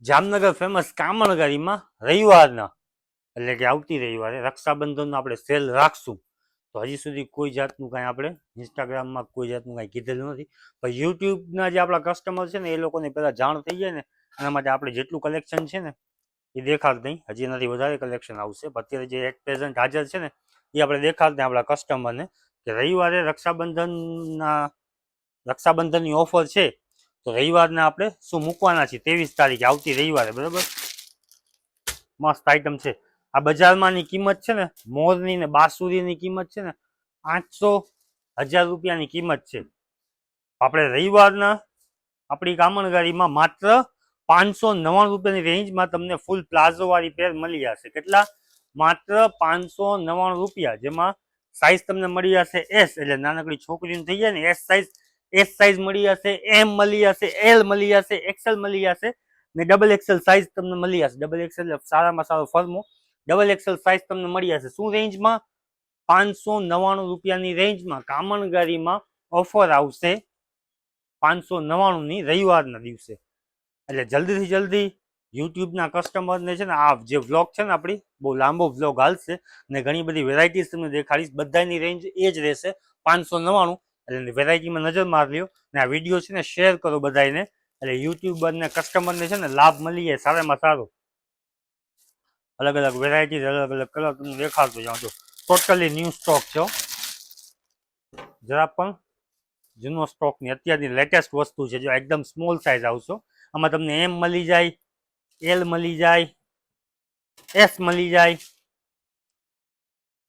Jamnagar famous કામણગારીમાં રવિવારના એટલે કે આવતી રવિવારે રક્ષાબંધનનો આપણે સેલ રાખશું. તો હજી સુધી કોઈ જાતનું કાંઈ આપણે ઇન્સ્ટાગ્રામમાં કોઈ જાતનું કાંઈ કીધેલું નથી. પણ યુટ્યુબના જે આપણા કસ્ટમર છે ને એ લોકોને પહેલાં જાણ થઈ જાય ને એના માટે આપણે જેટલું કલેક્શન છે ને એ દેખાડ નહીં. હજી એનાથી વધારે કલેક્શન આવશે. અત્યારે જે એટ પ્રેઝન્ટ હાજર છે ને એ આપણે દેખાડ દઈએ આપણા કસ્ટમરને કે રવિવારે રક્ષાબંધનની ઓફર છે. તો રવિવારના આપણે શું મૂકવાના છીએ 23 તારીખે આવતી રવિવારે. બરાબર, મસ્ત આઈટમ છે. આ બજારમાંની કિંમત છે ને મોરની ને બાસુરીની કિંમત છે ને 800-1000 રૂપિયાની કિંમત છે. આપણે રવિવારના આપણી કામણગારીમાં માત્ર 599 રૂપિયાની રેન્જમાં તમને ફૂલ પ્લાઝો વાળી પેર મળી જશે. કેટલા? માત્ર 599 રૂપિયા. જેમાં સાઈઝ તમને મળી જશે એસ, એટલે નાનકડી છોકરીને થઈ જાય ને એસ સાઈઝ મળી જશે, એમ મળી જશે, એલ મળી જશે, એક્સેલ મળી જશે ને ડબલ એક્સેલ સાઈઝ તમને મળી જશે. ડબલ એક્સેલ સારામાં સારો ફર્મો ડબલ એક્સેલ સાઈઝ તમને મળી જશે. શું રેન્જમાં? 599 રૂપિયાની રેન્જમાં કામણગારીમાં ઓફર આવશે 599ની રવિવારના દિવસે. એટલે જલ્દીથી જલ્દી યુટ્યુબના કસ્ટમરને છે ને આ જે વ્લોગ છે ને આપણી બહુ લાંબો વ્લોગ હાલશે ને ઘણી બધી વેરાયટીઝ તમને દેખાડીશ. બધાની રેન્જ એ જ રહેશે 599. એટલે વેરાયટીમાં નજર મારી લ્યો ને આ વિડીયો છે ને શેર કરો બધાને, એટલે યુટ્યુબરને કસ્ટમરને છે ને લાભ મળી જાય સારામાં સારો. અલગ અલગ વેરાયટીઝ અલગ અલગ કલર તમને દેખાડતો જાઉં છું. ટોટલી ન્યૂ સ્ટોક છે, જરા પણ જૂનો સ્ટોકની અત્યારની લેટેસ્ટ વસ્તુ છે. જો એકદમ સ્મોલ સાઇઝ આવશો આમાં તમને એમ મળી જાય, એલ મળી જાય, એસ મળી જાય,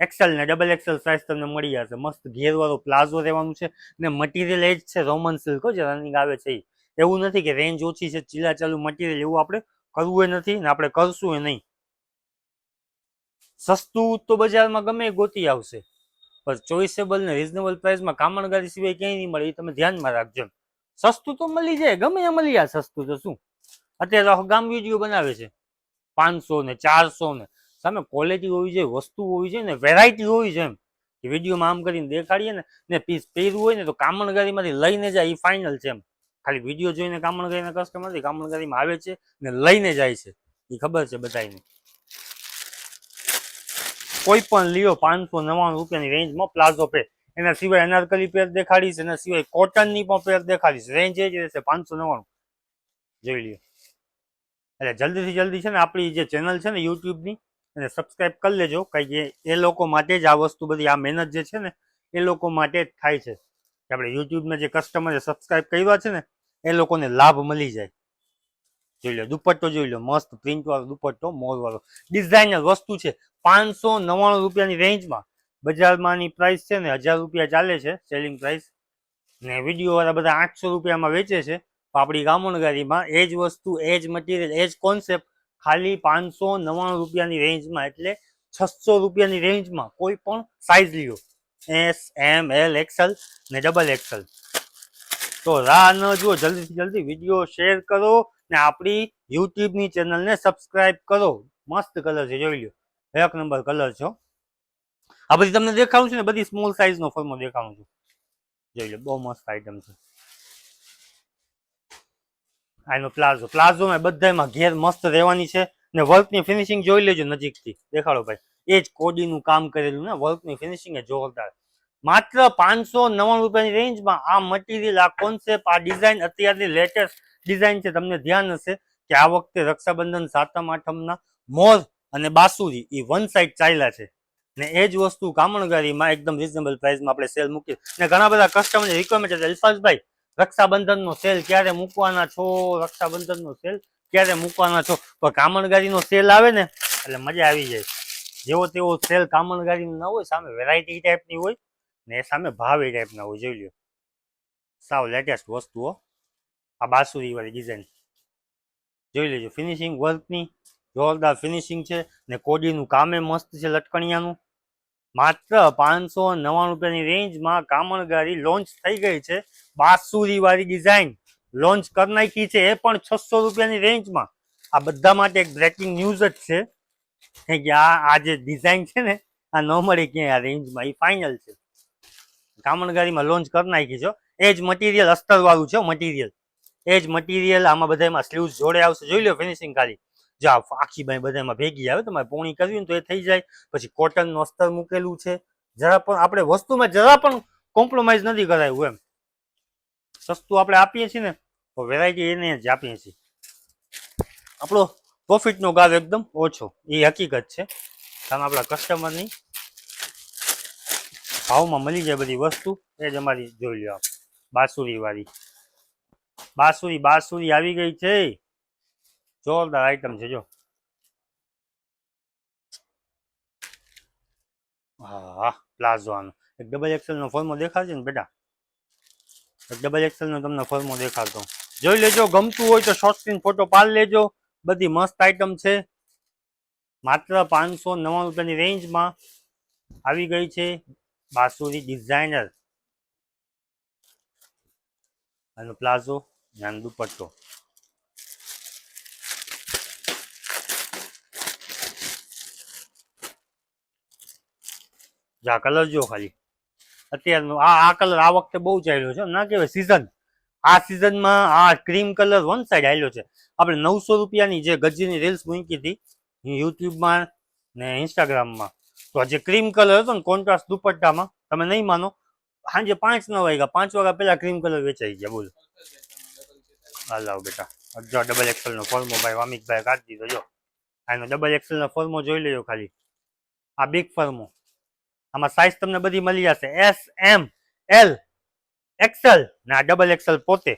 એક્સેલ ને ડબલ એક્સેલ સાઇઝ તમને મળી જશે. મસ્ત ઘેરવાળો પ્લાઝો રહેવાનું છે ને મટીરિયલ એ જ છે રોમન સિલ્ક જે રનિંગ આવે છે. એવું નથી કે રેન્જ ઓછી છે ચીલા ચાલુ મટીરિયલ, એવું આપણે કરવું નથી ને આપણે કરશું એ નહીં. સસ્તું તો બજારમાં ગમે ગોતી આવશે, પણ ચોઇસેબલ ને રીઝનેબલ પ્રાઇસમાં કામણગારી સિવાય ક્યાંય નહીં મળે. એ તમે ધ્યાનમાં રાખજો. સસ્તું તો મળી જાય, ગમે એ મળી જાય સસ્તું તો શું. અત્યારે ગામ વિડીયો બનાવે છે 500 ને 400 ને. સામે ક્વોલિટી હોવી જોઈએ, વસ્તુ હોવી જોઈએ ને વેરાયટી હોવી જોઈએ. એમ કે વિડીયોમાં આમ કરીને દેખાડીએ ને પીસ પહેરવું હોય ને તો કામણગારીમાંથી લઈને જાય એ ફાઇનલ છે. એમ ખાલી વિડીયો જોઈને કામણગારીના કસ્ટમરથી કામણગારીમાં આવે છે ને લઈને જાય છે એ ખબર છે બધાને. કોઈ પણ લ્યો 599 રૂપિયાની રેન્જમાં પ્લાઝો પેર. એના સિવાય અનારકલી પેર દેખાડીશ, એના સિવાય કોટનની પણ પેર દેખાડીશ. રેન્જ એ જ રહેશે 599. જોઈ લ્યો. એટલે જલ્દીથી જલ્દી છે ને આપણી જે ચેનલ છે ને યુટ્યુબની એને સબસ્ક્રાઇબ કરી લેજો. કારણ કે એ લોકો માટે જ આ વસ્તુ બધી આ મહેનત જે છે ને એ લોકો માટે જ થાય છે કે આપણે યુટ્યુબના જે કસ્ટમરે સબસ્ક્રાઇબ કર્યા છે ને એ લોકોને લાભ મળી જાય. જોઈ લો દુપટ્ટો, જોઈ લો મસ્ત પ્રિન્ટ વાળો દુપટ્ટો, મોર વાળો ડિઝાઇનર વસ્તુ છે 599 રૂપિયાની રેન્જમાં. બજારમાંની પ્રાઇસ છે ને 1000 રૂપિયા ચાલે છે સેલિંગ પ્રાઇસ ને વિડીયો વાળા બધા 800 રૂપિયામાં વેચે છે. આપણી કામણગારીમાં એ જ વસ્તુ, એ જ મટીરિયલ, એ જ કોન્સેપ્ટ ખાલી 599 રૂપિયાની રેન્જમાં, એટલે 600 રૂપિયાની રેન્જમાં. કોઈ પણ સાઇઝ લ્યો, એસ, એમ, એલ, એક્સેલ ને ડબલ એક્સેલ. તો રાહ ન જુઓ, જલ્દીથી જલ્દી વિડીયો શેર કરો ને આપણી યુટ્યુબની ચેનલને સબસ્ક્રાઇબ કરો. મસ્ત કલર છે, જોઈ લો 1 નંબર કલર છે. આ બધી તમને દેખાડું છું ને બધી સ્મોલ સાઇઝનો ફોર્મો દેખાડું છું. જોઈ લો બહુ મસ્ત આઈટમ છે. આનો પ્લાઝોમાં બધામાં ઘેર મસ્ત રહેવાની છે ને વર્કની ફિનિશિંગ જોઈ લેજો નજીકથી. દેખાડો ભાઈ, એ જ કોડીનું કામ કરેલું ને વર્કની ફિનિશિંગ એ જોરદાર. માત્ર 599 રૂપિયાની રેન્જમાં આ મટીરિયલ, આ કોન્સેપ્ટ, આ ડિઝાઇન અત્યારની લેટેસ્ટ ડિઝાઇન છે. તમને ધ્યાન હશે કે આ વખતે રક્ષાબંધન, સાતમ આઠમના મોર અને બાસુરી એ વન સાઇડ ચાલ્યા છે ને એ જ વસ્તુ કામણગારીમાં એકદમ રીઝનેબલ પ્રાઇસમાં આપણે સેલ મૂકીએ. ને ઘણા બધા કસ્ટમરની રિક્વાયરમેન્ટ છે, અલ્ફાઝભાઈ રક્ષાબંધનનો સેલ ક્યારે મૂકવાના છો, રક્ષાબંધનનો સેલ ક્યારે મૂકવાના છો. પણ કામણગારીનો સેલ આવે ને એટલે મજા આવી જાય. જેવો તેવો સેલ કામણગારીનો ના હોય, સામે વેરાયટી ટાઈપની હોય ને એ સામે ભાવ એ ટાઈપના હોય. જોઈ લો સાવ લેટેસ્ટ વસ્તુઓ. આ બાસુરી વાળી ડિઝાઇન જોઈ લેજો, ફિનિશિંગ વર્કની જોરદાર ફિનિશિંગ છે ને કોડીનું કામે મસ્ત છે લટકણિયાનું. માત્ર 599 રૂપિયાની રેન્જમાં કામણગારી લોન્ચ થઈ ગઈ છે. બાસુરી વાળી ડિઝાઇન લોન્ચ કરી નાખી છે, એ પણ 600 રૂપિયાની રેન્જમાં. આ બધા માટે એક બ્રેકિંગ ન્યૂઝ જ છે કે આ જે ડિઝાઇન છે ને આ ન મળે ક્યાંય આ રેન્જમાં, એ ફાઇનલ છે. કામણગારીમાં લોન્ચ કરી નાખી છે. એ જ મટીરિયલ અસ્તર વાળું છે મટીરિયલ. એ જ મટીરિયલ આમાં બધામાં સ્લીવ્સ જોડે આવશે. જોઈ લો ફિનિશિંગ ખાલી જો આખી ભાઈ બધામાં ભેગી આવે. તમારે પોણી કરવી ને તો એ થઈ જાય. પછી કોટનનું અસ્તર મૂકેલું છે. જરા પણ આપણે વસ્તુમાં જરા પણ કોમ્પ્રોમાઇઝ નથી કરાયું એમ. સસ્તું આપણે આપીએ છીએ ને તો વેરાયટી એને જ આપીએ છીએ. આપણો પ્રોફિટનો ગાળો એકદમ ઓછો, એ હકીકત છે. કારણ આપણા કસ્ટમરની ભાવમાં મળી જાય બધી વસ્તુ. એ જ અમારી જોઈ લો. બાસુરી વાળી બાસુરી આવી ગઈ છે. જોરદાર આઈટમ છે જો. હા પ્લાઝો આનો એક ડબલ એક્સેલ નો ફોર્મો દેખાડશે ને બેટા. એક ડબલ એક્સેલ નો તમને ફોર્મો દેખાડતો. જોઈ લેજો, ગમતું હોય તો શોર્ટ સ્ક્રીન ફોટો પાડી લેજો. બધી મસ્ત આઈટમ છે. માત્ર 599 રૂપિયાની રેન્જમાં આવી ગઈ છે બાસુરી ડિઝાઇનર. આનો પ્લાઝો અને દુપટ્ટો. જા કલર જો ખાલી અત્યારનો આ કલર આ વખતે બહુ ચાલ્યો છે. ના કહેવાય સિઝન. આ સિઝનમાં આ ક્રીમ કલર વન સાઈડ આવેલો છે. આપણે 900 રૂપિયાની જે ગજીની રીલ્સ મૂકી હતી યુટ્યુબમાં ને ઇન્સ્ટાગ્રામમાં, તો જે ક્રીમ કલર હતો ને કોન્ટ્રાસ્ટ દુપટ્ટામાં, તમે નહીં માનો સાંજે 5 ન વાગ્યા 5 વાગ્યા પહેલા ક્રીમ કલર વેચાઈ ગયા. બોલો હાલાવ બેટા. જો ડબલ એક્સેલ નો ફોર્મો ભાઈ વામિકભાઈ કાઢી દીધો. જો આનો ડબલ એક્સેલ નો ફોર્મો જોઈ લેજો ખાલી. આ બિગ ફોર્મો. આમાં સાઇઝ તમને બધી મળી જશે. એસ, એમ, એલ, એક્સેલ ને આ ડબલ એક્સેલ પોતે.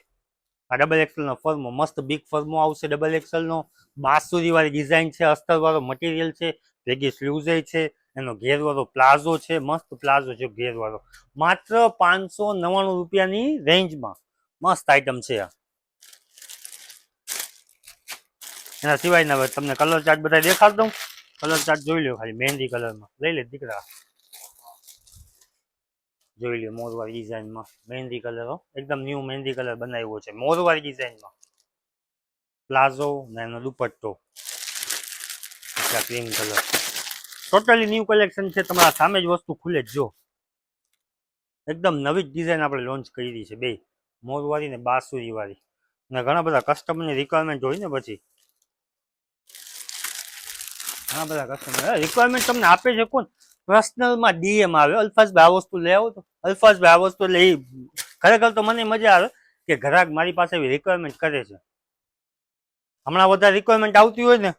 આ ડબલ એક્સેલ નો ફોર્મો મસ્ત બિગ ફોર્મો આવશે. ડબલ એક્સેલ નો બાસુરી વાળી ડિઝાઇન છે. અસ્તર વાળો મટીરિયલ છે. ભેગી સ્લીવ્સ છે. એનો ઘેર વાળો પ્લાઝો છે. મસ્ત પ્લાઝો છે ઘેર વાળો. માત્ર 599 રૂપિયાની રેન્જમાં મસ્ત આઈટમ છે આ. એના સિવાયના તમને કલર ચાર્ટ બધા દેખાડ દઉં. કલર ચાર્ટ જોઈ લો ખાલી. મહેંદી કલરમાં લઈ લે દીકરા. જોઈ લો મોરવાળી ડિઝાઇનમાં મહેંદી કલર. એકદમ ન્યૂ મહેંદી કલર બનાવ્યો છે મોરવાળી ડિઝાઇનમાં. પ્લાઝો ને એનો dupatta cream colour. Totally new collection છે. તમારા સામે જ વસ્તુ ખુલે જ જો. એકદમ નવી જ ડિઝાઇન આપણે લોન્ચ કરી છે. બે મોરવાળી ને બાસુરી વાળી. ને ઘણા બધા કસ્ટમરની રિક્વાયરમેન્ટ હોય ને પછી ઘણા બધા કસ્ટમર રિક્વાયરમેન્ટ તમને આપે છે. કોણ પર્સનલમાં ડીએમ આવે અલ્ફાઝભાઈ આ વસ્તુ લઈ આવો. તો અલ્ફાઝભાઈ આ વસ્તુ એટલે એ ખરેખર તો મને મજા આવે કે ગ્રાહક મારી પાસે એવી રિક્વાયરમેન્ટ કરે છે. હમણાં વધારે રિક્વાયરમેન્ટ આવતી હોય ને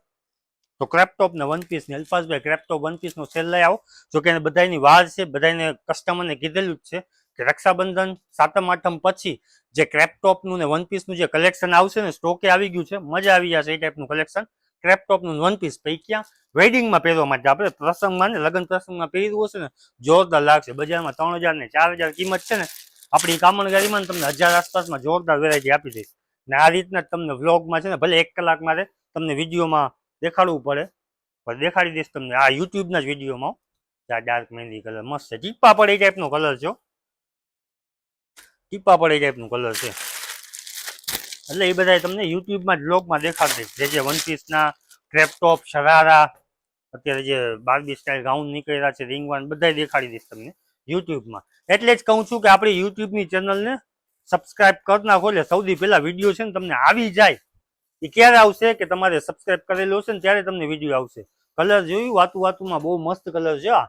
તો ક્રેપટોપ ને વન પીસ ને અલ્ફાઝભાઈ ક્રેપટોપ વન પીસ નો સેલ લઈ આવો. જો કે બધાની વાર છે. બધાને કસ્ટમરને કીધેલું જ છે કે રક્ષાબંધન 7મ 8મ પછી જે ક્રેપટોપનું ને વન પીસનું જે કલેક્શન આવશે ને સ્ટોકે આવી ગયું છે. મજા આવી જશે એ ટાઈપનું કલેક્શન. ક્રેપટોપનું વન પીસ પૈકી વેડિંગમાં પહેરવા માટે આપણે પ્રસંગમાં ને લગ્ન પ્રસંગમાં પહેરવું હશે ને જોરદાર લાગશે. બજારમાં 3000 ને 4000 કિંમત છે ને, આપણી કામણગારીમાં તમને 1000 આસપાસમાં જોરદાર વેરાયટી આપી દઈશ. ને આ રીતના તમને વ્લોગમાં છે ને ભલે 1 કલાક મારે તમને વિડીયોમાં દેખાડવું પડે પણ દેખાડી દઈશ તમને આ યુટ્યુબના જ વિડીયોમાં. આ ડાર્ક મહેંદી કલર મસ્ત છે. ટીપા પડે એ ટાઈપનો કલર છે. ટીપા પડે એ ટાઈપનું કલર છે. એટલે એ બધા તમને યુટ્યુબમાં જ વ્લોગમાં દેખાડી દઈશ. જે વન પીસના ક્રેપટોપ શરારા અત્યારે જે બાર્બી સ્ટાઇલ ગાઉન નીકળેલા છે રીંગવાન બધા દેખાડી દઈશ તમને યુટ્યુબમાં. એટલે જ કહું છું કે આપણી યુટ્યુબની ચેનલને સબસ્ક્રાઇબ કરી નાખો. એટલે સૌથી પહેલા વિડીયો છે ને તમને આવી જાય. એ ક્યારે આવશે કે તમારે સબસ્ક્રાઇબ કરેલું હશે ને ત્યારે તમને વિડીયો આવશે. કલર જોયું વાતુમાં બહુ મસ્ત કલર છે. આ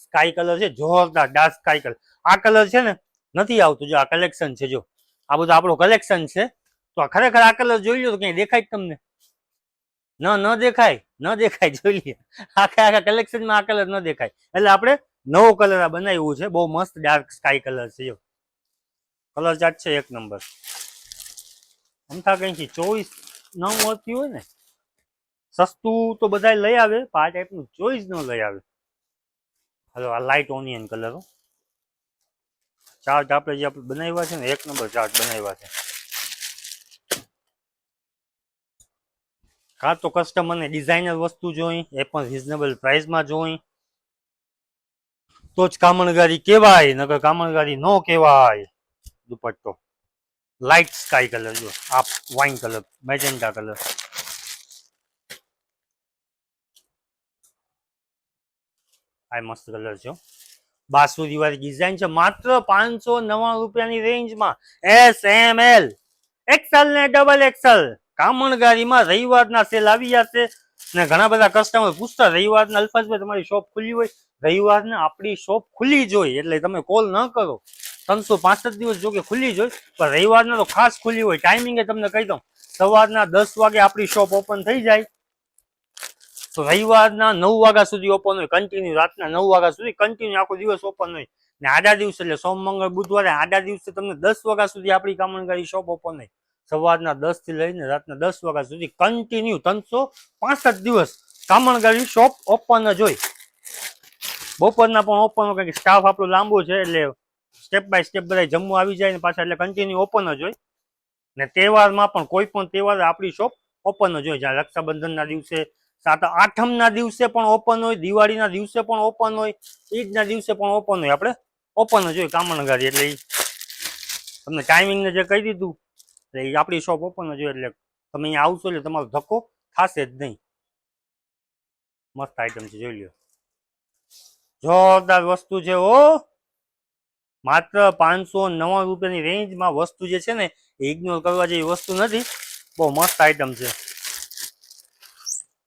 સ્કાય કલર છે જોરદાર ડાર્ક સ્કાય કલર. આ કલર છે ને નથી આવતું. જો આ કલેક્શન છે. જો આ બધું આપણું કલેક્શન છે. તો ખરેખર આ કલર જોઈ લો તો ક્યાંય દેખાય તમને ન દેખાય જોઈ લે. આખા કલેક્શનમાં આ કલર ન દેખાય. એટલે આપણે નવો કલર આ બનાવ્યું છે. બહુ મસ્ત ડાર્ક સ્કાય કલર છે. જો કલર ચાર્ટ છે 1 નંબર. અમથા કઈથી ચોઈસ ન મળતી હોય ને, સસ્તું તો બધા લઈ આવે પણ આ ટાઈપનું ચોઈસ ન લઈ આવે. હલો આ લાઇટ ઓનિયન કલર. ચાર્ટ આપણે જે બનાવ્યા છે ને 1 નંબર ચાર્ટ બનાવ્યા છે. કાં તો કસ્ટમરને ડિઝાઇનર વસ્તુ જોઈ એ પણ રિઝનેબલ પ્રાઇસમાં જોઈ તો જ કામણગારી કહેવાય, નકર કામણગારી ન કહેવાય. દુપટ્ટો લાઇટ સ્કાય કલર. જો આ વાઇન કલર મેજેન્ટા કલર. આ મસ્ત કલર છે. બાસુરી વાળી ડિઝાઇન છે. માત્ર 599 રૂપિયાની રેન્જમાં એસ, એમ, એલ, XL ને ડબલ XL કામણગારીમાં રવિવારના સેલ આવી જશે ને ઘણા બધા કસ્ટમર પૂછતા રવિવારના અલ્ફાઝભાઈ તમારી શોપ ખુલ્લી હોય, રવિવારના આપણી શોપ ખુલ્લી જ હોય એટલે તમે કોલ ન કરો. 365 દિવસ જો કે ખુલ્લી જ હોય, પણ રવિવારના તો ખાસ ખુલ્લી હોય. ટાઈમિંગ તમને કહી દઉં, સવારના 10 વાગે આપણી શોપ ઓપન થઈ જાય તો રવિવારના 9 વાગ્યા સુધી ઓપન હોય કન્ટિન્યુ. રાતના 9 વાગ્યા સુધી કન્ટિન્યુ આખો દિવસ ઓપન હોય. ને આડા દિવસે એટલે સોમ મંગળ બુધવારે આડા દિવસે તમને 10 વાગ્યા સુધી આપણી કામણગારી શોપ ઓપન હોય. સવારના 10 થી લઈને રાતના 10 વાગ્યા સુધી કન્ટિન્યુ 365 દિવસ કામણગારી શોપ ઓપન જ હોય. બપોરના પણ ઓપન હોય, કારણ કે સ્ટાફ આપણો લાંબો છે એટલે સ્ટેપ બાય સ્ટેપ બધા જમવા આવી જાય ને પાછા, એટલે કન્ટિન્યુ ઓપન જ હોય. ને તહેવારમાં પણ કોઈ પણ તહેવાર આપણી શોપ ઓપન જ હોય. જ્યાં રક્ષાબંધનના દિવસે, 8મના દિવસે પણ ઓપન હોય, દિવાળીના દિવસે પણ ઓપન હોય, ઈદના દિવસે પણ ઓપન હોય. આપણે ઓપન જ હોય કામણગારી. એટલે તમને ટાઈમિંગને જે કહી દીધું એટલે એ આપણી શોપ ઓપન જ હોય. એટલે તમે અહીંયા આવશો એટલે તમારો ધક્કો થશે જ નહીં. મસ્ત આઈટમ છે, જોઈ લો. જોરદાર વસ્તુ છે ઓ. માત્ર 599 રૂપિયાની રેન્જમાં વસ્તુ જે છે ને એ ઇગ્નોર કરવા જેવી વસ્તુ નથી. બહુ મસ્ત આઈટમ છે.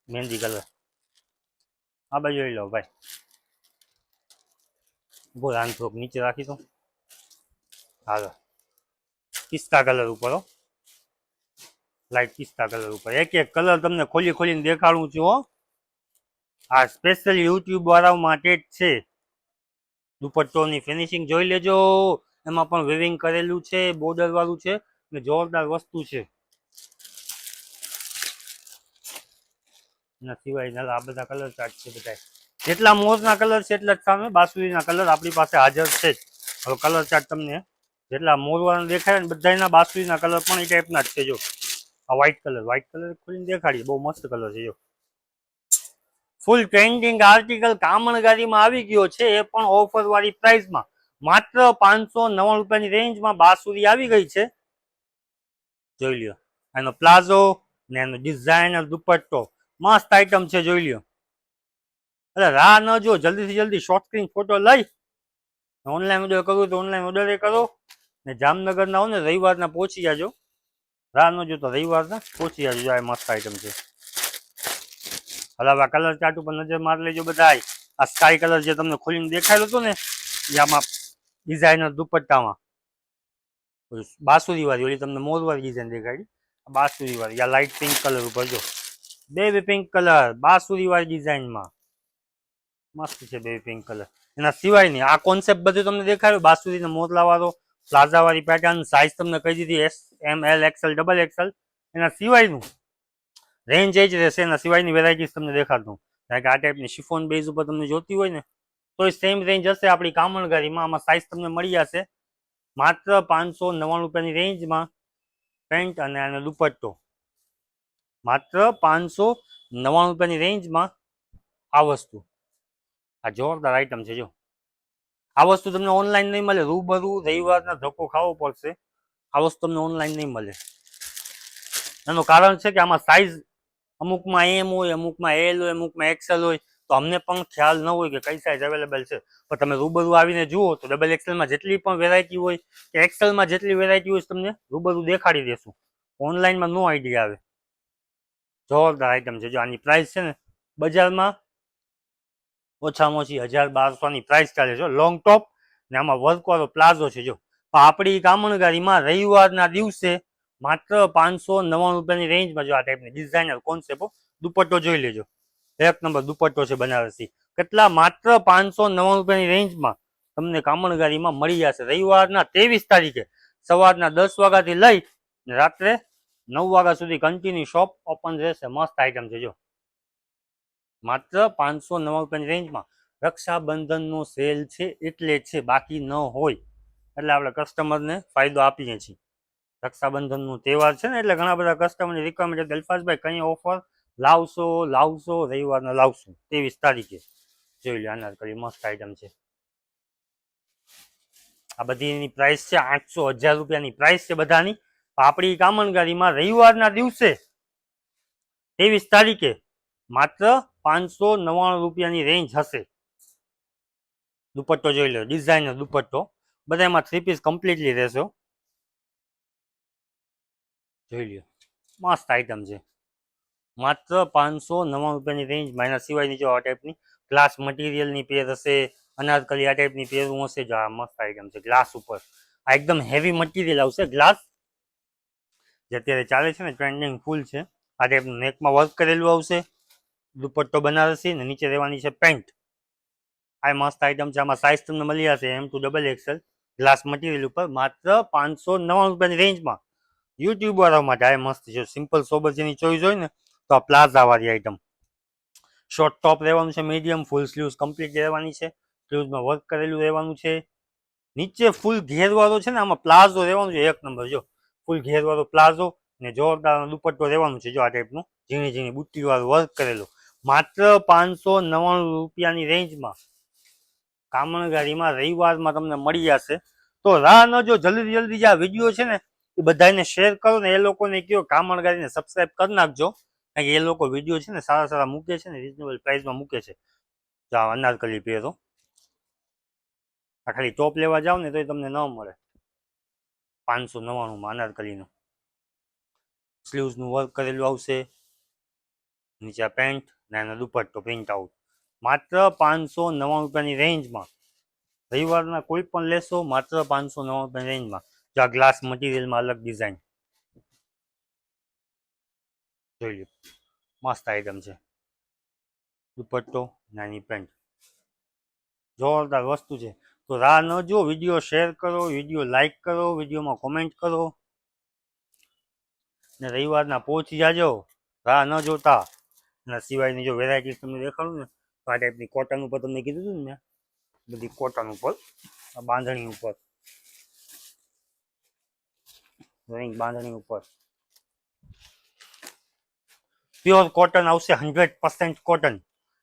મહેંદી કલર આ બાજુ જોઈ લો ભાઈ. બોલ આને થોડુંક નીચે રાખી દો. હાલો, પિસ્તા કલર ઉપર હો, લાઈટ પિસ્તા કલર ઉપર. એક એક કલર તમને ખોલી ખોલીને દેખાડું છું હો. આ સ્પેશિયલ યુટ્યુબ વાળાઓ માટે જ છે. દુપટ્ટોની ફિનિશિંગ જોઈ લેજો. એમાં પણ વેવિંગ કરેલું છે, બોર્ડર વાળું છે ને જોરદાર વસ્તુ છે. એના સિવાય આ બધા કલર ચાર્ટ છે. બધા જેટલા મોરના કલર છે એટલા જ સામે બાસુરીના કલર આપણી પાસે હાજર છે. હવે કલર ચાર્ટ તમને જેટલા મોરવાળા દેખાય ને બધાના બાસુરીના કલર પણ એ ટાઈપના જ છે. જો આ વ્હાઇટ કલર ખોલીને દેખાડીએ, બહુ મસ્ત કલર છે. જો ફૂલ ટ્રેન્ડિંગ આર્ટિકલ કામણગારીમાં આવી ગયો છે, એ પણ ઓફર વાળી પ્રાઇસમાં. માત્ર 599 રૂપિયાની રેન્જમાં બાસુરી આવી ગઈ છે. જોઈ લ્યો એનો પ્લાઝો ને એનો ડિઝાઇનર દુપટ્ટો મસ્ત આઈટમ છે. જોઈ લ્યો. એટલે રાહ ન જો, જલ્દીથી જલ્દી શોર્ટ સ્ક્રીન ફોટો લઈ ઓનલાઈન ઓર્ડર કરવું તો ઓનલાઈન ઓર્ડર કરો. ને જામનગરના હો ને રવિવારના પહોંચી જાજો. રાહ ન જો તો રવિવારના પહોંચી જાજો. આ મસ્ત આઈટમ છે. હવે આ કલર ચાર્ટ ઉપર નજર મારી લેજો બધા. આ સ્કાય કલર જે તમને ખોલીને દેખાયેલો હતો ને એ આમાં ડિઝાઇનર દુપટ્ટામાં બાસુરી વાળી, ઓલી તમને મોરવાળી ડિઝાઇન દેખાડી, બાસુરી વાળી. આ લાઇટ પિંક કલર ઉપર જો, બેબી પિંક કલર બાસુરી વાળી ડિઝાઇનમાં મસ્ત છે. Baby pink colour. એના સિવાયની આ કોન્સેપ્ટ બધું તમને દેખાડ્યું. બાસુરીને મોરલા વાળો પ્લાઝા વાળી પેટર્ન. સાઇઝ તમને કહી દીધી, SML XL ડબલ XL. એના સિવાયનું રેન્જ એ જ રહેશે. એના સિવાયની વેરાયટીઝ તમને દેખાડતું. કારણ કે આ ટાઈપની શિફોન બેઝ ઉપર તમને જોતી હોય ને તો એ સેમ રેન્જ હશે આપણી કામણગારીમાં. આમાં સાઇઝ તમને મળી જશે. માત્ર 599 રૂપિયાની રેન્જમાં પેન્ટ અને આનો દુપટ્ટો. માત્ર 599 રૂપિયાની રેન્જમાં આ વસ્તુ. આ જોરદાર આઈટમ છે. જો આ વસ્તુ તમને ઓનલાઈન નહીં મળે. રૂબરૂ રવિવારના ધક્કો ખાવો પડશે. આ વસ્તુ તમને ઓનલાઈન નહીં મળે. એનું કારણ છે કે આમાં સાઇઝ અમુકમાં M હોય, અમુકમાં L હોય, અમુકમાં XL હોય. તો અમને પણ ખ્યાલ ન હોય કે કઈ સાઇઝ અવેલેબલ છે. પણ તમે રૂબરૂ આવીને જુઓ તો ડબલ XLમાં જેટલી પણ વેરાયટી હોય કે XLમાં જેટલી વેરાયટી હોય તમને રૂબરૂ દેખાડી દેશું. ઓનલાઈનમાં નો આઈડિયા આવે. જોરદાર આઈટમ છે. જો આની પ્રાઇસ છે ને બજારમાં ઓછામાં ઓછી 1200ની પ્રાઇસ ચાલે છે. લોંગ ટોપ ને આમાં વર્કવાળો પ્લાઝો છે. જો આપણી કામણગારીમાં રવિવારના દિવસે માત્ર 599 રૂપિયાની રેન્જમાં જો આ ટાઈપની ડિઝાઇનર કોન્સેપ્ટ. દુપટ્ટો જોઈ લેજો, એક નંબર દુપટ્ટો છે બનારસી. કેટલા? માત્ર 599 રૂપિયાની રેન્જમાં તમને કામણગારીમાં મળી જશે. રવિવારના 23 તારીખે સવારના 10 વાગ્યાથી લઈ રાત્રે 9 વાગ્યા સુધી કન્ટિન્યુ શોપ ઓપન રહેશે. મસ્ત આઈટમ છે. જો માત્ર 599 રૂપિયાની રેન્જમાં. રક્ષાબંધનનો સેલ છે એટલે છે, બાકી ન હોય. એટલે આપણે કસ્ટમરને ફાયદો આપીએ છીએ. રક્ષાબંધનનો તહેવાર છે ને એટલે ઘણા બધા કસ્ટમરની રિક્વાયરમેન્ટ છે. અલ્ફાઝભાઈ કઈ ઓફર લાવશો રવિવારના લાવશો. 23 તારીખે જોઈ લો. અનારકલી મસ્ત આઈટમ છે. આ બધીની પ્રાઇસ છે 800 1000 રૂપિયાની પ્રાઇસ છે બધાની. આપણી કામણગારીમાં રવિવારના દિવસે 23 તારીખે માત્ર 599 રૂપિયાની રેન્જ હશે. દુપટ્ટો જોઈ લો, ડિઝાઇનર દુપટ્ટો. બધામાં 3 પીસ કમ્પ્લીટલી રહેશે. જોઈ લ્યો, મસ્ત આઈટમ છે, માત્ર 599 રૂપિયાની રેન્જમાં. એના સિવાયની જો આ ટાઈપની ગ્લાસ મટીરિયલની પેર હશે, અનારકલી આ ટાઈપની પેરું હશે. જો આ મસ્ત આઈટમ છે, ગ્લાસ ઉપર આ એકદમ હેવી મટીરિયલ આવશે. ગ્લાસ જે અત્યારે ચાલે છે ને, ટ્રેન્ડિંગ ફૂલ છે. આ ટાઈપનું નેકમાં વર્ક કરેલું આવશે, દુપટ્ટો બનારસી ને નીચે રહેવાની છે પેન્ટ. આ મસ્ત આઈટમ છે. આમાં સાઇઝ તમને મળી જશે M2 XXL, ગ્લાસ મટીરિયલ ઉપર, માત્ર 599 રૂપિયાની રેન્જમાં. યુટ્યુબ વાળા માટે આ મસ્ત છે. સિમ્પલ સોબર જેની ચોઈસ હોય ને, તો આ પ્લાઝા વાળી આઈટમ. શોર્ટ ટોપ રહેવાનું છે, મીડિયમ, ફૂલ સ્લીવ્સ કમ્પ્લીટ રહેવાની છે, સ્લીવ્સમાં વર્ક કરેલું રહેવાનું છે. નીચે ફૂલ ઘેરવાળો છે ને, આમાં પ્લાઝો રહેવાનું છે, એક નંબર. જો ફૂલ ઘેરવાળો પ્લાઝો ને જોરદાર દુપટ્ટો રહેવાનું છે. જો આ ટાઈપનું ઝીણી ઝીણી બુટ્ટી વાળું વર્ક કરેલું, માત્ર 599 રૂપિયાની રેન્જમાં. કામણગારીમાં રવિવારમાં તમને મળી જશે. તો રાહ ન જો, જલ્દી જલ્દી જે આ વિડીયો છે ને એ બધાને શેર કરો ને એ લોકોને કહો કામણગારીને સબસ્ક્રાઇબ કરી નાખજો, કારણ કે એ લોકો વિડીયો છે ને સારા સારા મૂકે છે ને, રિઝનેબલ પ્રાઇસમાં મૂકે છે. તો આ અનારકલી પહેરો, આ ખાલી ટોપ લેવા જાવ ને તો તમને ન મળે. 599માં અનારકલીનું સ્લીવ્સનું વર્ક કરેલું આવશે, નીચે પેન્ટ ને એનો દુપટ્ટો પ્રિન્ટ આઉટ, માત્ર 599 રૂપિયાની રેન્જમાં. રવિવારના કોઈ પણ લેશો, માત્ર 599 રૂપિયાની રેન્જમાં. જો આ ગ્લાસ મટીરિયલમાં અલગ ડિઝાઇન જોઈ લો, મસ્ત આઈટમ છે. દુપટ્ટો નાની પેન્ટ, જોરદાર વસ્તુ છે. તો રાહ ન જો, વિડીયો શેર કરો, વિડીયો લાઈક કરો, વિડીયોમાં કોમેન્ટ કરો ને રવિવારના પહોંચી જાજો, રાહ ન જોતા. એના સિવાયની જો વેરાયટી તમને દેખાડું ને, તો આ ટાઈપની કોટન ઉપર તમને કીધું હતું ને, બધી કોટન ઉપર, બાંધણી ઉપર, બાંધણી ઉપર પ્યોર કોટન આવશે, 100% કોટન.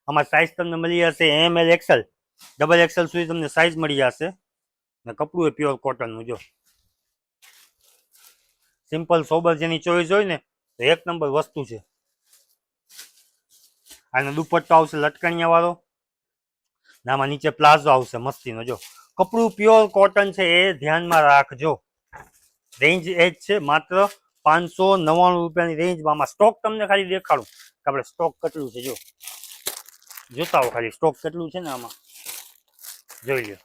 આમાં સાઇઝ તમને મળી જશે ML XL, XXL સુધી તમને સાઇઝ મળી જશે. ને કપડું એ પ્યોર કોટનનું. જો સિમ્પલ સોબર જેની ચોઈસ હોય ને, તો એક નંબર વસ્તુ છે. આનો દુપટ્ટો આવશે લટકણિયા વાળો, આમાં નીચે પ્લાઝો આવશે મસ્તીનો. જો કપડું પ્યોર કોટન છે, એ ધ્યાનમાં રાખજો. રેન્જ એ જ છે, માત્ર 599 રૂપિયાની રેન્જમાં. આમાં સ્ટોક તમને ખાલી દેખાડું કે આપણે સ્ટોક કેટલું છે. જો જોતા હો ખાલી સ્ટોક કેટલું છે ને, આમાં જોઈ લો.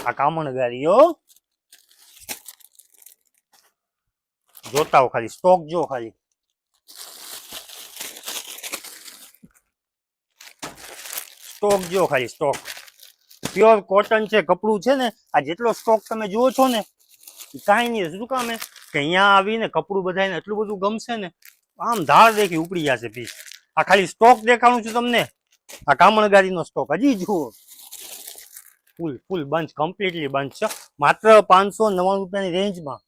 આ કામણગારીઓ જોતા હો ખાલી, સ્ટોક જો ખાલી. સ્ટોક જો ખાલી, સ્ટોક પ્યોર કોટન છે, કપડું છે ને. આ જેટલો સ્ટોક તમે જુઓ છો ને, કાંઈ નહીં. શું કામ કે અહીંયા આવીને કપડું બધાને એટલું બધું ગમશે ને, આમ ધાર દેખી ઉપડી જશે પીસ. આ ખાલી સ્ટોક દેખાડું છું તમને. આ કામણગારીનો સ્ટોક હજી જુઓ, ફૂલ બંચ, કમ્પ્લીટલી બંચ છે, માત્ર 599 રૂપિયાની રેન્જમાં.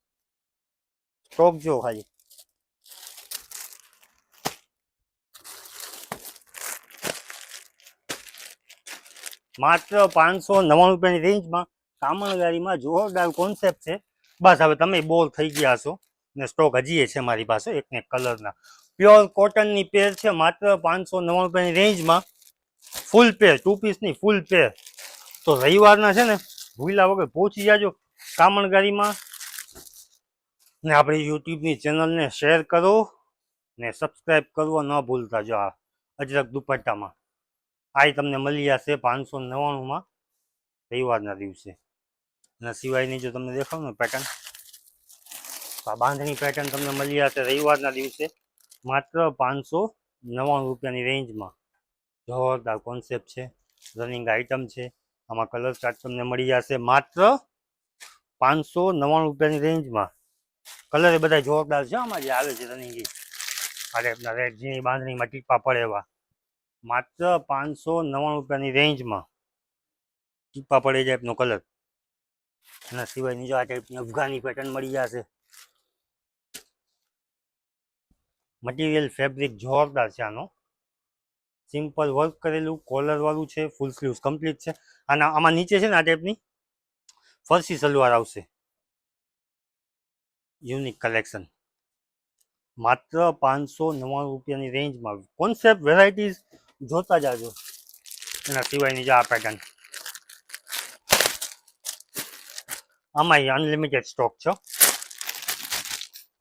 સ્ટોક જો ખાલી. માત્ર 599 રૂપિયાની રેન્જમાં કામણગારીમાં જોરદાર કોન્સેપ્ટ છે. બસ હવે તમે બોર થઈ ગયા છો ને, સ્ટોક હજી છે મારી પાસે એક ને એક કલરના. પ્યોર કોટનની પેર છે, માત્ર 599 રૂપિયાની રેન્જમાં. ફૂલ પેર, 2 પીસની ફૂલ પેર. તો રવિવારના છે ને ભૂલા વગર પહોંચી જાજો કામણગારીમાં, ને આપણી યુટ્યુબની ચેનલને શેર કરો ને સબસ્ક્રાઈબ કરવો ન ભૂલતા. જો આ અજરક દુપટ્ટામાં આ તમને મળી જશે 599માં રવિવારના દિવસે. એના સિવાયની જો તમને દેખાડું ને પેટર્ન, આ બાંધણી પેટર્ન તમને મળી જશે રવિવારના દિવસે, માત્ર 599 રૂપિયાની રેન્જમાં. જોરદાર કોન્સેપ્ટ છે, રનિંગ આઈટમ છે. આમાં કલર ચાર્ટ તમને મળી જશે માત્ર 599 રૂપિયાની રેન્જમાં. કલર એ બધા જોરદાર છે. આમાં જે આવે છે રનિંગ, આ ટાઈપના રેડ ઝીણી બાંધણીમાં ટીપા પડે એવા, માત્ર 599 રૂપિયાની રેન્જમાં. ટીપા પડે એ ટાઈપનો કલર. એના સિવાય નીચે આ ટાઈપની અફઘાની પેટર્ન મળી જશે. મટીરિયલ ફેબ્રિક જોરદાર છે આનો, સિમ્પલ વર્ક કરેલું, કોલર વાળું છે, ફૂલ સ્લીવ્સ કમ્પ્લીટ છે. અને આમાં નીચે છે ને આ ટાઈપની ફરસી સલવાર આવશે, યુનિક કલેક્શન, માત્ર 599 રૂપિયાની રેન્જમાં. કોન્સેપ્ટ વેરાયટીઝ જોતા જાજો. એના સિવાયની જો આ પેટર્ન, આમાં અનલિમિટેડ સ્ટોક છે.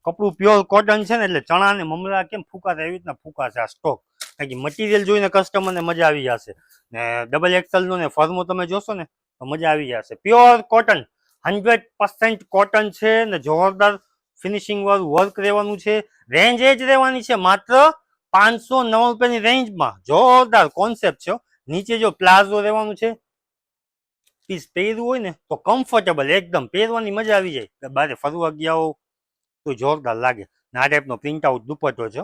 કપડું પ્યોર કોટન છે ને એટલે ચણા ને મમરા કેમ ફૂંકાશે એવી રીતના ફૂંકાશે આ સ્ટોક. કારણ કે મટીરિયલ જોઈને કસ્ટમરને મજા આવી જશે. ને ડબલ એક્સેલ નો ને ફર્મો તમે જોશો ને તો મજા આવી જશે. પ્યોર કોટન 100% કોટન છે ને જોરદાર ફિનિશિંગ વાળું વર્ક રહેવાનું છે. રેન્જ એ જ રહેવાની છે માત્ર 509 રૂપિયાની રેન્જમાં. જોરદાર કોન્સેપ્ટ છે. નીચે જો પ્લાઝો રહેવાનું છે. પીસ પહેરવું હોય ને તો કમ્ફર્ટેબલ એકદમ પહેરવાની મજા આવી જાય. બારે ફરવા ગયા હો તો જોરદાર લાગે. આ ટાઈપનો પ્રિન્ટ આઉટ દુપટ્ટો છે.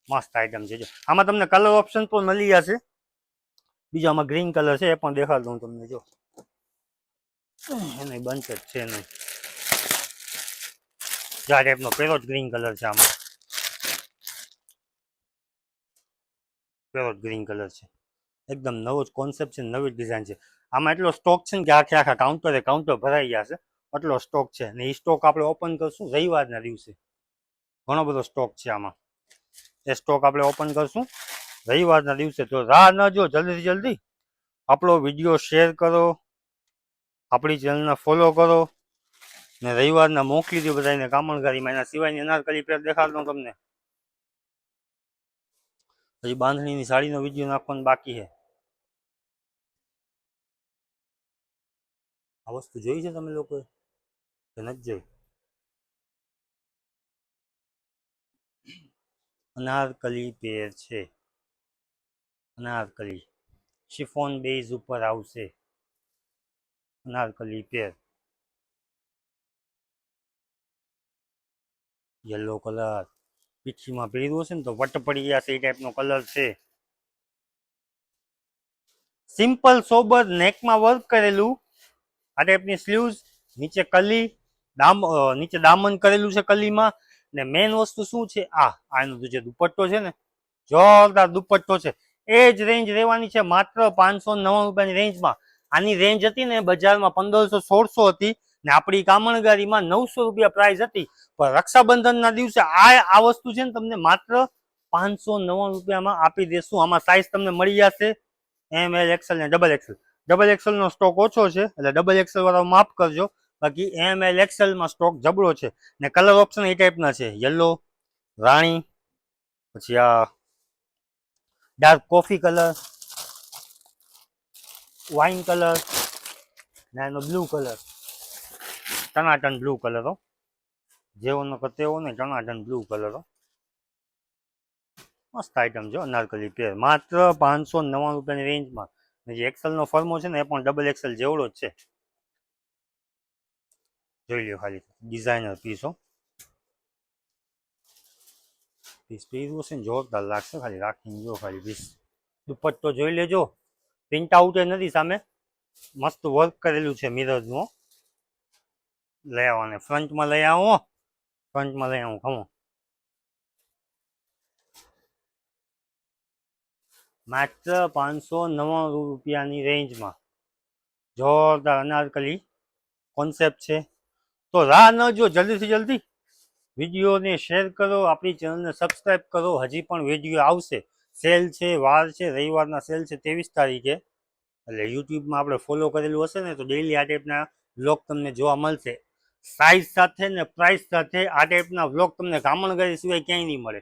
મસ્ત આઈટમ છે. જો આમાં તમને કલર ઓપ્શન પણ મળી જશે. બીજો આમાં ગ્રીન કલર છે એ પણ દેખાડ દઉં તમને. જો એને બંધ જ છે નહીં. આ ટાઈપનો પેરોટ ગ્રીન કલર છે. આમાં પેરોટ ગ્રીન કલર છે. એકદમ નવો જ કોન્સેપ્ટ છે, નવી ડિઝાઇન છે. આમાં એટલો સ્ટોક છે ને કે આખા કાઉન્ટર ભરાઈ જશે એટલો સ્ટોક છે. ને એ સ્ટોક આપણે ઓપન કરશું રવિવારના દિવસે. ઘણો બધો સ્ટોક છે આમાં. એ સ્ટોક આપણે ઓપન કરશું રવિવારના દિવસે. તો રાહ ન જો, જલ્દીથી જલ્દી આપણો વિડીયો શેર કરો, આપણી ચેનલને ફોલો કરો ને રવિવારના મોકલી દો બધાને કામણગારીમાં. એના સિવાયની અનારકલી પેર દેખાડતો તમને. હજી બાંધણીની સાડીનો વિડીયો નાખવાનો બાકી છે. આ વસ્તુ જોઈ છે તમે લોકોએ કે નથી જોઈ? અનારકલી પેર છે. અનારકલી શિફોન બેઝ ઉપર આવશે. અનારકલી પેર યલો કલર. પીઠીમાં પહેર્યું હશે ને તો વટ પડી જશે એ ટાઈપનો કલર છે. સિમ્પલ સોબર નેકમાં વર્ક કરેલું. આ ટાઈપની સ્લીવ્સ, નીચે કલી, નીચે દામન કરેલું છે કલીમાં. ને મેઇન વસ્તુ શું છે, આનો જે દુપટ્ટો છે ને જોરદાર દુપટ્ટો છે. એ જ રેન્જ રહેવાની છે માત્ર 509 રૂપિયાની રેન્જમાં. આની રેન્જ હતી ને બજારમાં 1500-1600 હતી ને આપણી કામણગારીમાં 900 રૂપિયા પ્રાઇસ હતી. પણ રક્ષાબંધનના દિવસે આ વસ્તુ છે ને તમને માત્ર 509 રૂપિયામાં આપી દેશું. આમાં સાઇઝ તમને મળી જશે એમ, એલ, એક્સેલ ને ડબલ એક્સેલ. ડબલ એક્સેલ નો સ્ટોક ઓછો છે એટલે ડબલ એક્સેલ વાળા માફ કરજો. બાકી એમ, એલ, એક્સેલમાં સ્ટોક જબરો છે. ને કલર ઓપ્શન એ ટાઈપના છે. યલો, રાણી, પછી આ dark coffee colour, wine colour ને એનો બ્લુ કલર. ટનાટન બ્લુ કલર હો. જેવો ન તેવો ને ટનાટન બ્લુ કલર હો. મસ્ત આઈટમ છે અનારકલી પેર માત્ર 509 રૂપિયાની રેન્જમાં. જે એક્સેલ નો ફર્મો છે ને એ પણ ડબલ એક્સેલ જેવડો જ છે. જોઈ લો ખાલી ડિઝાઇનર પીસ હો. પીસ પહેર્યું હશે ને જોરદાર લાગશે. ખાલી રાખીને જો ખાલી પીસ. દુપટ્ટો જોઈ લેજો. પ્રિન્ટ આઉટ એ નથી સામે. મસ્ત વર્ક કરેલું છે મિરરનું. લઈ આવવાને ફ્રન્ટમાં લઈ આવો. ફ્રન્ટમાં લઈ આવું ખમો. માત્ર 509 રૂપિયાની રેન્જમાં જોરદાર અનારકલી કોન્સેપ્ટ છે. તો રાહ ન જો, જલ્દીથી જલ્દી વિડીયોને શેર કરો, આપણી ચેનલને સબસ્ક્રાઈબ કરો. હજી પણ વિડીયો આવશે. સેલ છે, વાર છે, રવિવારના સેલ છે 23 તારીખે. એટલે યુટ્યુબમાં આપણે ફોલો કરેલું હશે ને તો ડેઈલી આ ટાઈપના વ્લોગ તમને જોવા મળશે. સાઇઝ સાથે ને પ્રાઇસ સાથે આ ટાઈપના વ્લોગ તમને કામણગારી સિવાય ક્યાંય નહીં મળે.